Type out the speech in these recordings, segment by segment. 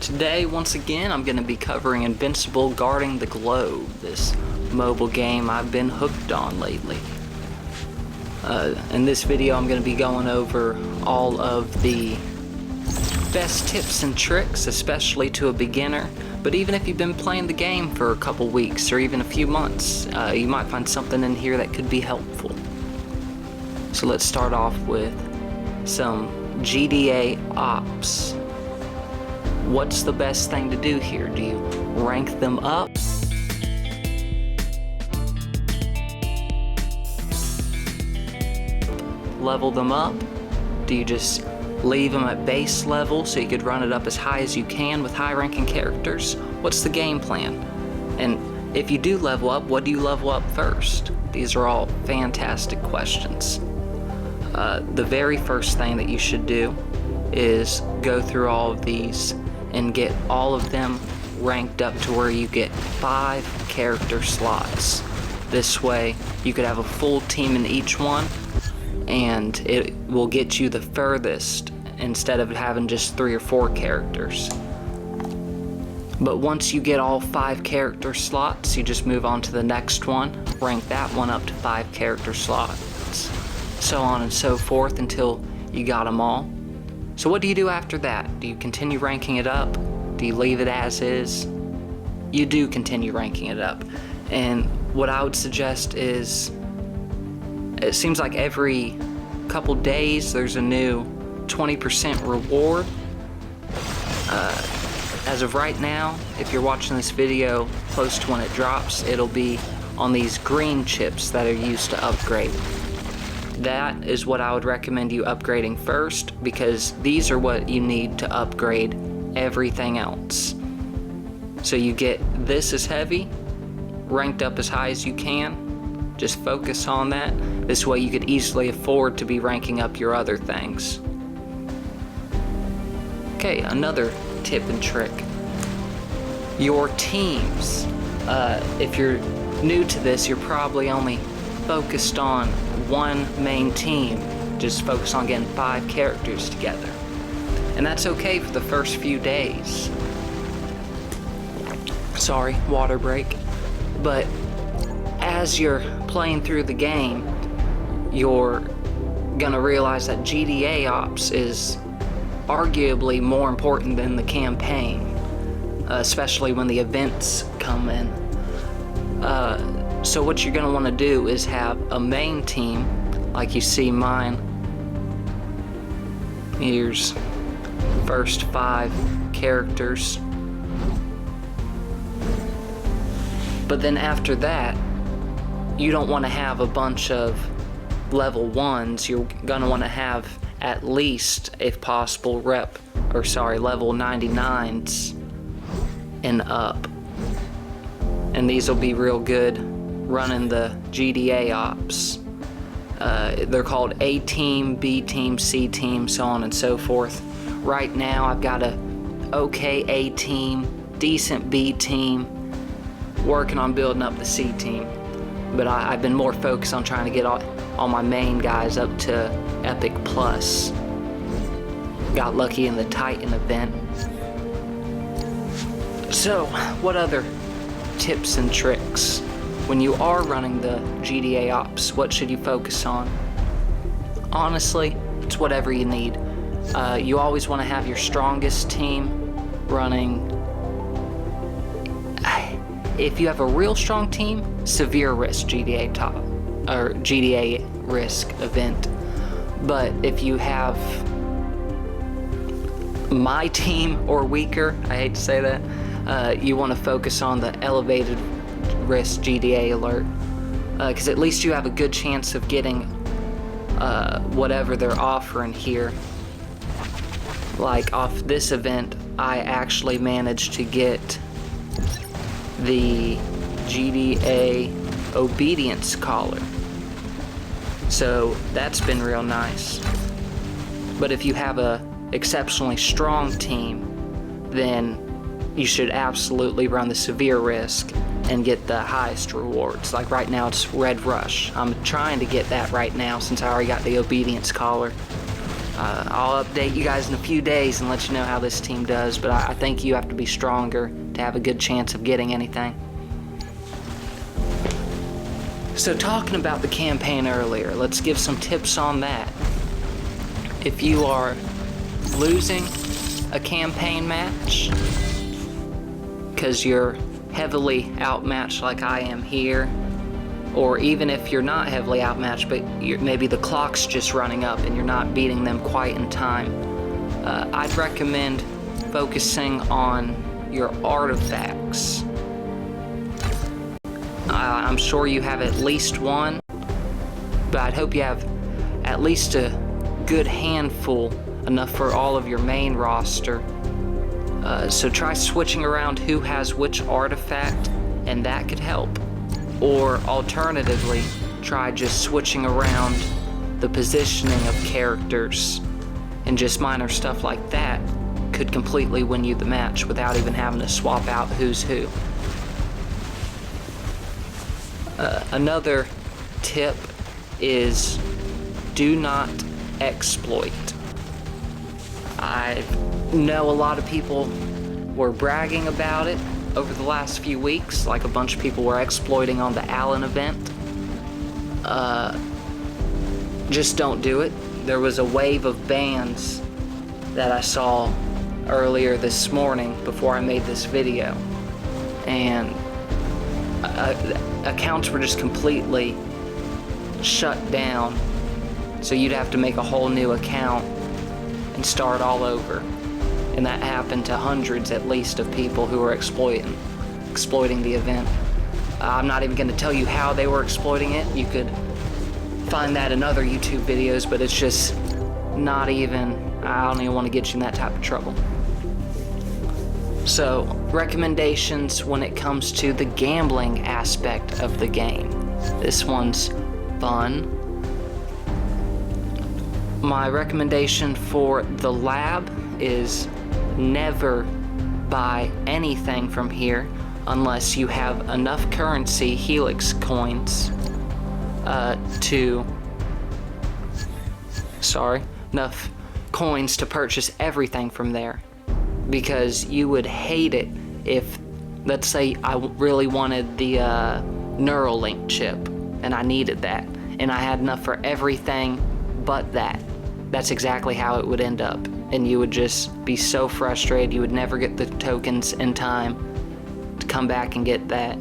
Today, once again, I'm going to be covering Invincible Guarding the Globe, this mobile game I've been hooked on lately. In this video, I'm going to be going over all of the best tips and tricks, especially to a beginner. But even if you've been playing the game for a couple weeks or even a few months, you might find something in here that could be helpful. So let's start off with some GDA ops. What's the best thing to do here? Do you rank them up? Level them up? Do you just leave them at base level so you could run it up as high as you can with high ranking characters? What's the game plan? And if you do level up, what do you level up first? These are all fantastic questions. The very first thing that you should do is go through all of these and get all of them ranked up to where you get 5 character slots. This way you could have a full team in each one, and it will get you the furthest instead of having just 3 or 4 characters. But once you get all 5 character slots, you just move on to the next one, rank that one up to 5 character slots, so on and so forth until you got them all. So what do you do after that? Do you continue ranking it up? Do you leave it as is? You do continue ranking it up. And what I would suggest is, it seems like every couple days there's a new 20% reward. As of right now, if you're watching this video close to when it drops, it'll be on these green chips that are used to upgrade. That is what I would recommend you upgrading first, because these are what you need to upgrade everything else. So you get this as heavy, ranked up as high as you can. Just focus on that. This way you could easily afford to be ranking up your other things. Okay, another tip and trick. Your teams. If you're new to this, you're probably only focused on one main team, just focus on getting 5 characters together, and that's okay for the first few days. Sorry, water break. But as you're playing through the game, you're gonna realize that GDA ops is arguably more important than the campaign, especially when the events come in. So what you're going to want to do is have a main team, like you see mine. Here's first 5 characters. But then after that, you don't want to have a bunch of level 1s. You're going to want to have at least, if possible, level 99s and up. And these will be real good running the GDA ops. They're called A team, B team, C team, so on and so forth. Right now I've got a okay A team, decent B team, working on building up the C team. But I've been more focused on trying to get all my main guys up to Epic Plus. Got lucky in the Titan event. So, what other tips and tricks? When you are running the GDA ops, what should you focus on? Honestly, it's whatever you need. You always want to have your strongest team running. If you have a real strong team, severe risk GDA top or GDA risk event. But if you have my team or weaker, I hate to say that, you want to focus on the elevated risk GDA alert, because at least you have a good chance of getting whatever they're offering here. Like off this event, I actually managed to get the GDA obedience collar, so that's been real nice. But if you have a exceptionally strong team, then you should absolutely run the severe risk and get the highest rewards. Like right now it's Red Rush. I'm trying to get that right now since I already got the obedience collar. I'll update you guys in a few days and let you know how this team does, but I think you have to be stronger to have a good chance of getting anything. So talking about the campaign earlier, let's give some tips on that. If you are losing a campaign match because you're heavily outmatched like I am here, or even if you're not heavily outmatched, but maybe the clock's just running up and you're not beating them quite in time, I'd recommend focusing on your artifacts. I'm sure you have at least one, but I'd hope you have at least a good handful, enough for all of your main roster. So try switching around who has which artifact, and that could help. Or alternatively, try just switching around the positioning of characters, and just minor stuff like that could completely win you the match without even having to swap out who's who. Another tip is do not exploit. I know a lot of people were bragging about it over the last few weeks, like a bunch of people were exploiting on the Allen event. Just don't do it. There was a wave of bans that I saw earlier this morning before I made this video, and accounts were just completely shut down, so you'd have to make a whole new account and start all over. And that happened to hundreds at least of people who were exploiting the event. I'm not even going to tell you how they were exploiting it. You could find that in other YouTube videos, but it's just not even, I don't even want to get you in that type of trouble. So, recommendations when it comes to the gambling aspect of the game. This one's fun. My recommendation for the lab is never buy anything from here unless you have enough currency, Helix coins, enough coins to purchase everything from there. Because you would hate it if, let's say I really wanted the Neuralink chip and I needed that, and I had enough for everything but that. That's exactly how it would end up, and you would just be so frustrated. You would never get the tokens in time to come back and get that.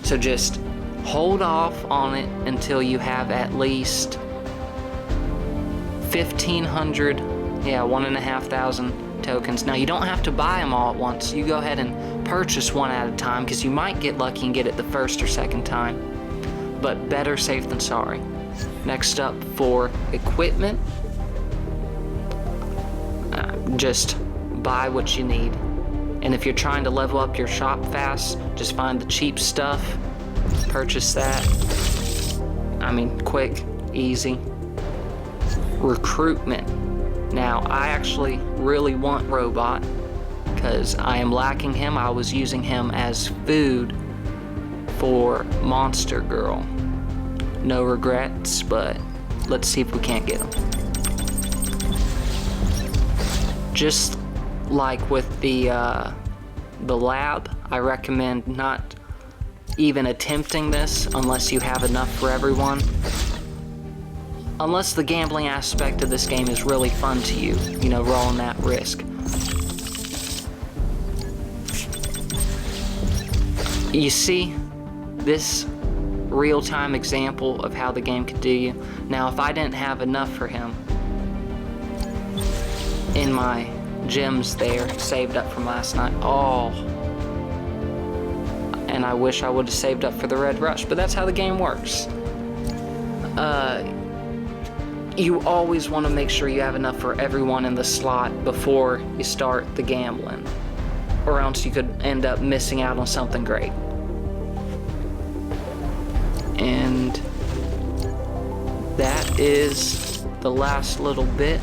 So just hold off on it until you have at least 1,500, 1,500 tokens. Now you don't have to buy them all at once. You go ahead and purchase one at a time, because you might get lucky and get it the first or second time, but better safe than sorry. Next up, for equipment, just buy what you need. And if you're trying to level up your shop fast, just find the cheap stuff, purchase that. I mean, quick, easy. Recruitment. Now, I actually really want Robot, because I am lacking him. I was using him as food for Monster Girl. No regrets, but let's see if we can't get him. Just like with the lab, I recommend not even attempting this unless you have enough for everyone. Unless the gambling aspect of this game is really fun to you, rolling that risk. You see this real-time example of how the game could do you. Now, if I didn't have enough for him in my gems there, saved up from last night, and I wish I would have saved up for the Red Rush, but that's how the game works. You always want to make sure you have enough for everyone in the slot before you start the gambling, or else you could end up missing out on something great. And that is the last little bit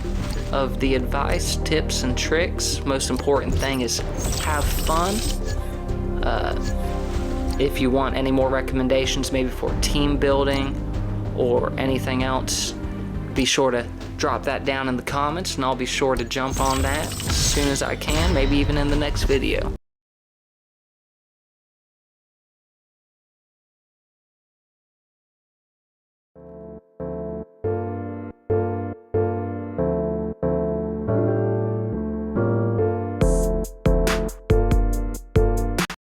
of the advice, tips, and tricks. Most important thing is have fun. If you want any more recommendations, maybe for team building or anything else, be sure to drop that down in the comments, and I'll be sure to jump on that as soon as I can, maybe even in the next video.